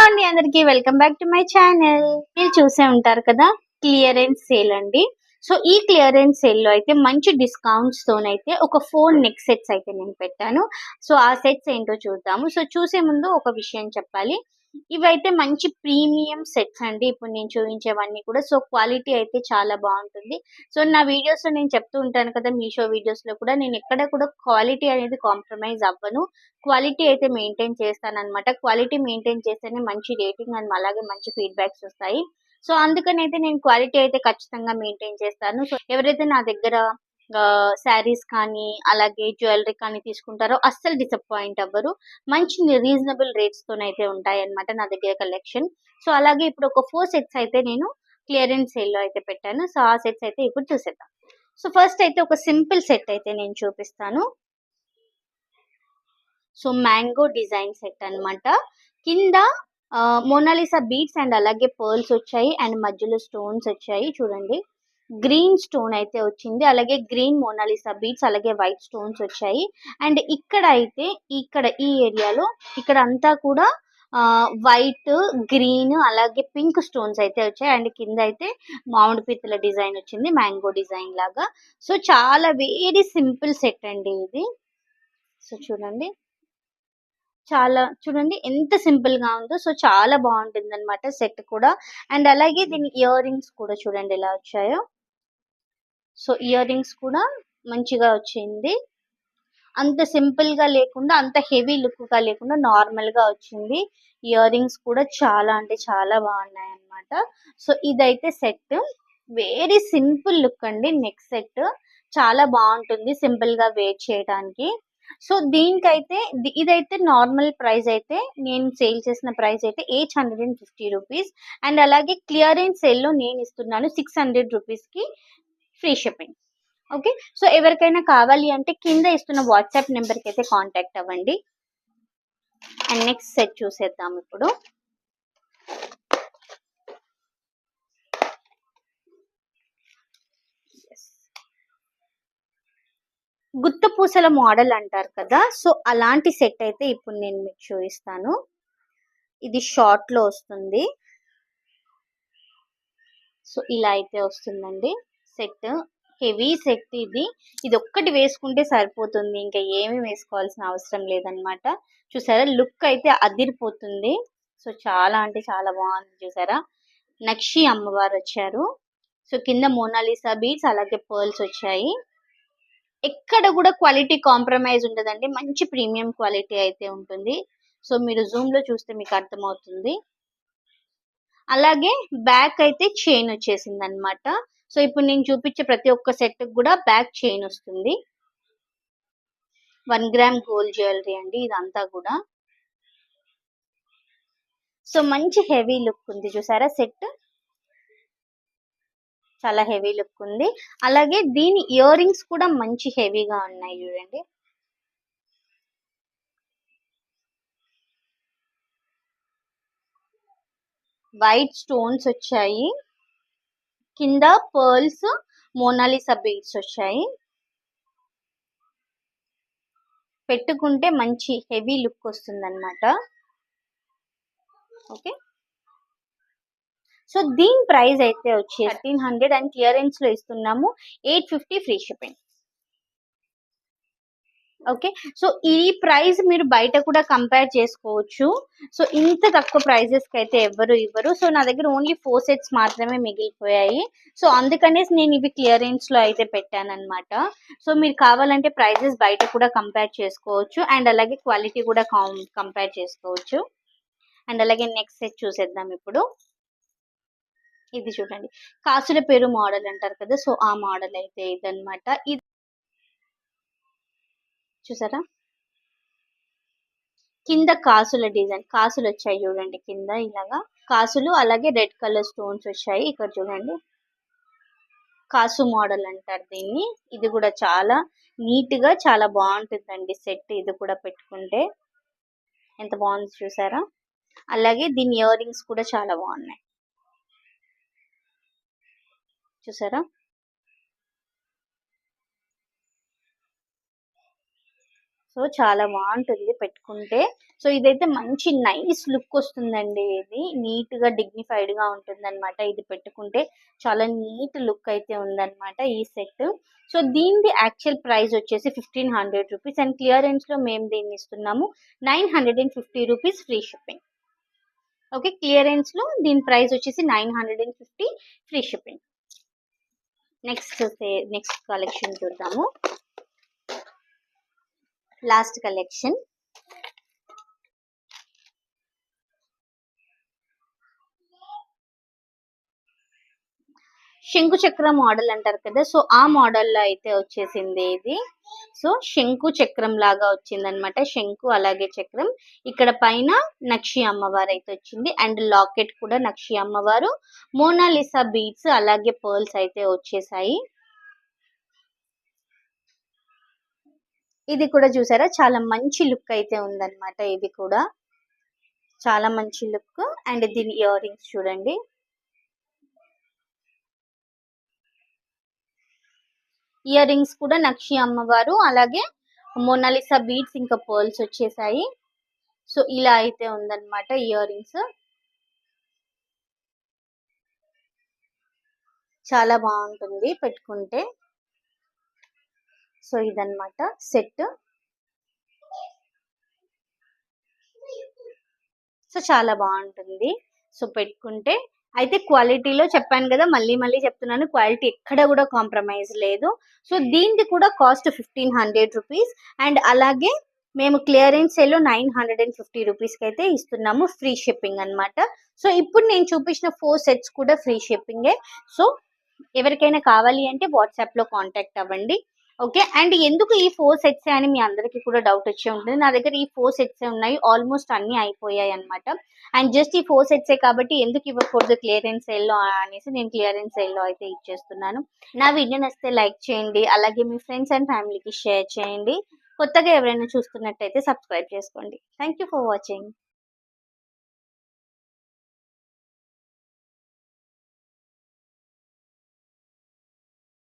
అండి అందరికి welcome back to my channel. మీరు చూసే ఉంటారు కదా క్లియరెన్స్ సేల్ అండి. సో ఈ క్లియరెన్స్ సేల్ లో అయితే మంచి డిస్కౌంట్స్ తోనైతే ఒక 4 నెక్ సెట్స్ అయితే నేను పెట్టాను. సో ఆ సెట్స్ ఏంటో చూద్దాము. సో చూసే ముందు ఒక విషయం చెప్పాలి. ఇవైతే మంచి ప్రీమియం సెట్స్ అండి. ఇప్పుడు నేను చూపించేవన్నీ కూడా సో క్వాలిటీ అయితే చాలా బాగుంటుంది. సో నా వీడియోస్ లో నేను చెప్తూ ఉంటాను కదా, మీషో వీడియోస్ లో కూడా నేను ఎక్కడ కూడా క్వాలిటీ అనేది కాంప్రమైజ్ అవ్వను. క్వాలిటీ అయితే మెయింటైన్ చేస్తానన్నమాట. క్వాలిటీ మెయింటైన్ చేస్తేనే మంచి రేటింగ్ అండ్ అలాగే మంచి ఫీడ్‌బ్యాక్స్ వస్తాయి. సో అందుకనైతే నేను క్వాలిటీ అయితే ఖచ్చితంగా మెయింటైన్ చేస్తాను. సో ఎవరైతే నా దగ్గర శారీస్ కానీ, అలాగే జ్యువెలరీ కానీ తీసుకుంటారో అస్సలు డిసప్పాయింట్ అవ్వరు. మంచి రీజనబుల్ రేట్స్ తోనైతే ఉంటాయన్నమాట నా దగ్గర కలెక్షన్. సో అలాగే ఇప్పుడు ఒక 4 సెట్స్ అయితే నేను క్లియరెన్స్ సేల్‌లో అయితే పెట్టాను. సో ఆ సెట్స్ అయితే ఇప్పుడు చూసేద్దాం. సో ఫస్ట్ అయితే ఒక సింపుల్ సెట్ అయితే నేను చూపిస్తాను. సో మ్యాంగో డిజైన్ సెట్ అన్నమాట. కింద మోనాలిసా బీడ్స్ అండ్ అలాగే పర్ల్స్ వచ్చాయి అండ్ మధ్యలో స్టోన్స్ వచ్చాయి చూడండి. గ్రీన్ స్టోన్ అయితే వచ్చింది, అలాగే గ్రీన్ మోనాలిసా బీడ్స్, అలాగే వైట్ స్టోన్స్ వచ్చాయి. అండ్ ఇక్కడ అయితే ఈ ఏరియాలో ఇక్కడ అంతా కూడా వైట్, గ్రీన్ అలాగే పింక్ స్టోన్స్ అయితే వచ్చాయి. అండ్ కింద అయితే మామిడి పిత్తల డిజైన్ వచ్చింది, మ్యాంగో డిజైన్ లాగా. సో చాలా వెరీ సింపుల్ సెట్ అండి ఇది. సో చూడండి, చాలా చూడండి ఎంత సింపుల్ గా ఉందో. సో చాలా బాగుంటుంది అనమాట సెట్ కూడా. అండ్ అలాగే దీని ఇయర్ రింగ్స్ కూడా చూడండి ఎలా వచ్చాయో. సో ఇయర్ రింగ్స్ కూడా మంచిగా వచ్చింది. అంత సింపుల్ గా లేకుండా, అంత హెవీ లుక్ గా లేకుండా నార్మల్ గా వచ్చింది. ఇయర్ రింగ్స్ కూడా చాలా అంటే చాలా బాగున్నాయి అన్నమాట. సో ఇదైతే సెట్ వెరీ సింపుల్ లుక్ అండి. నెక్ సెట్ చాలా బాగుంటుంది సింపుల్ గా వేర్ చేయడానికి. సో దీనికైతే ఇదైతే నార్మల్ ప్రైస్ అయితే నేను సేల్ చేసిన ప్రైస్ అయితే 850 రూపీస్. అండ్ అలాగే క్లియరెన్స్ సేల్ లో నేను ఇస్తున్నాను 600 రూపీస్ కి ఫ్రీ షిప్పింగ్. ఓకే, సో ఎవరికైనా కావాలి అంటే కింద ఇస్తున్న వాట్సాప్ నెంబర్కి అయితే కాంటాక్ట్ అవ్వండి. అండ్ నెక్స్ట్ సెట్ చూసేద్దాం ఇప్పుడు. గుత్త పూసల మోడల్ అంటారు కదా, సో అలాంటి సెట్ అయితే ఇప్పుడు నేను మీకు చూపిస్తాను. ఇది షార్ట్ లో వస్తుంది. సో ఇలా అయితే వస్తుందండి సెట్. హెవీ సెట్ ఇది. ఇది ఒక్కటి వేసుకుంటే సరిపోతుంది, ఇంకా ఏమీ వేసుకోవాల్సిన అవసరం లేదనమాట. చూసారా లుక్ అయితే అదిరిపోతుంది. సో చాలా అంటే చాలా బాగుంది చూసారా. నక్షి అమ్మవారు వచ్చారు. సో కింద మోనాలిసా బీడ్స్ అలాగే పర్ల్స్ వచ్చాయి. ఎక్కడ కూడా క్వాలిటీ కాంప్రమైజ్ ఉండదండి. మంచి ప్రీమియం క్వాలిటీ అయితే ఉంటుంది. సో మీరు జూమ్ లో చూస్తే మీకు అర్థమవుతుంది. అలాగే బ్యాక్ అయితే చైన్ వచ్చేసింది అనమాట. సో ఇప్పుడు నేను చూపించే ప్రతి ఒక్క సెట్ కూడా బ్యాక్ చైన్ వస్తుంది. 1 గ్రామ్ గోల్డ్ జ్యువెలరీ అండి ఇదంతా కూడా. సో మంచి హెవీ లుక్ ఉంది చూసారా సెట్. చాలా హెవీ లుక్ ఉంది. అలాగే దీని ఇయర్ రింగ్స్ కూడా మంచి హెవీగా ఉన్నాయి చూడండి. వైట్ స్టోన్స్ వచ్చాయి. కింద పర్ల్స్, మోనాలిసా బీడ్స్ వచ్చాయి. పెట్టుకుంటే మంచి హెవీ లుక్ వస్తుంది అనమాట. ఓకే, సో దీని ప్రైస్ అయితే వచ్చి 1300 అండ్ క్లియరెన్స్ లో ఇస్తున్నాము 850 ఫ్రీ షిప్పింగ్. ఓకే, సో ఈ ప్రైస్ మీరు బయట కూడా కంపేర్ చేసుకోవచ్చు. సో ఇంత తక్కువ ప్రైజెస్ కి అయితే ఎవరు ఇవ్వరు. సో నా దగ్గర ఓన్లీ 4 సెట్స్ మాత్రమే మిగిలిపోయాయి. సో అందుకనేసి నేను ఇవి క్లియరెన్స్ లో అయితే పెట్టాను అనమాట. సో మీరు కావాలంటే ప్రైజెస్ బయట కూడా కంపేర్ చేసుకోవచ్చు అండ్ అలాగే క్వాలిటీ కూడా కంపేర్ చేసుకోవచ్చు. అండ్ అలాగే నెక్స్ట్ సెట్ చూసేద్దాం ఇప్పుడు. ఇది చూడండి, కాసుల పేరు మోడల్ అంటారు కదా, సో ఆ మోడల్ అయితే ఇదన్నమాట. ఇది చూసారా కింద కాసుల డిజైన్, కాసులు వచ్చాయి చూడండి కింద ఇలాగా కాసులు, అలాగే రెడ్ కలర్ స్టోన్స్ వచ్చాయి. ఇక్కడ చూడండి కాసు మోడల్ అంటారు దీన్ని. ఇది కూడా చాలా నీట్ గా చాలా బాగుంటుందండి సెట్. ఇది కూడా పెట్టుకుంటే ఎంత బాగుంది చూసారా. అలాగే దీని ఇయర్ రింగ్స్ కూడా చాలా బాగున్నాయి చూసారా. సో చాలా బాగుంటుంది పెట్టుకుంటే. సో ఇదైతే మంచి నైస్ లుక్ వస్తుందండి. ఇది నీట్గా డిగ్నిఫైడ్గా ఉంటుందన్నమాట. ఇది పెట్టుకుంటే చాలా నీట్ లుక్ అయితే ఉందన్నమాట ఈ సెట్. సో దీనిది యాక్చువల్ ప్రైస్ వచ్చేసి 1500 రూపీస్ అండ్ క్లియరెన్స్లో మేము దీన్ని ఇస్తున్నాము 950 రూపీస్ ఫ్రీ షిప్పింగ్. ఓకే, క్లియరెన్స్లో దీని ప్రైస్ వచ్చేసి 950 ఫ్రీ షిప్పింగ్. నెక్స్ట్ కలెక్షన్ చూద్దాము. లాస్ట్ కలెక్షన్ శంకు చక్ర మోడల్ అంటారు కదా, సో ఆ మోడల్లో అయితే వచ్చేసింది ఇది. సో శంకు చక్రం లాగా వచ్చింది అనమాట. శంకు అలాగే చక్రం, ఇక్కడ పైన నక్షి అమ్మవారు అయితే వచ్చింది అండ్ లాకెట్ కూడా నక్షి అమ్మవారు, మోనాలిసా బీడ్స్ అలాగే పర్ల్స్ అయితే వచ్చేసాయి. ఇది కూడా చూసారా, చాలా మంచి లుక్ అయితే ఉందన్నమాట. ఇది కూడా చాలా మంచి లుక్. అండ్ దీని ఇయర్ రింగ్స్ చూడండి, ఇయర్ రింగ్స్ కూడా నక్షి అమ్మవారు అలాగే మోనాలిసా బీడ్స్ ఇంకా పర్ల్స్ వచ్చేసాయి. సో ఇలా అయితే ఉందన్నమాట ఇయర్ రింగ్స్. చాలా బాగుంటుంది పెట్టుకుంటే. సో ఇదన్నమాట సెట్. సో చాలా బాగుంటుంది. సో పెట్టుకుంటే అయితే క్వాలిటీలో చెప్పాను కదా, మళ్ళీ మళ్ళీ చెప్తున్నాను, క్వాలిటీ ఎక్కడ కూడా కాంప్రమైజ్ లేదు. సో దీనికి కూడా కాస్ట్ 1500 రూపీస్ అండ్ అలాగే మేము క్లియరెన్స్ సేల్లో 950 రూపీస్కి అయితే ఇస్తున్నాము ఫ్రీ షిప్పింగ్ అన్నమాట. సో ఇప్పుడు నేను చూపించిన 4 సెట్స్ కూడా ఫ్రీ షిప్పింగే. సో ఎవరికైనా కావాలి అంటే వాట్సాప్లో కాంటాక్ట్ అవ్వండి. ఓకే, అండ్ ఎందుకు ఈ 4 సెట్స్ అని మీ అందరికీ కూడా డౌట్ వచ్చే ఉంటుంది. నా దగ్గర ఈ 4 సెట్స్ ఉన్నాయి, ఆల్మోస్ట్ అన్ని అయిపోయాయి అనమాట. అండ్ జస్ట్ ఈ 4 సెట్సే కాబట్టి ఎందుకు ఇవ్వకూడదు క్లియరెన్స్ సేల్లో అనేసి నేను క్లియరెన్స్ సేల్లో అయితే ఇచ్చేస్తున్నాను. నా వీడియో నచ్చితే లైక్ చేయండి, అలాగే మీ ఫ్రెండ్స్ అండ్ ఫ్యామిలీకి షేర్ చేయండి. కొత్తగా ఎవరైనా చూస్తున్నట్టయితే సబ్స్క్రైబ్ చేసుకోండి. Thank you for watching.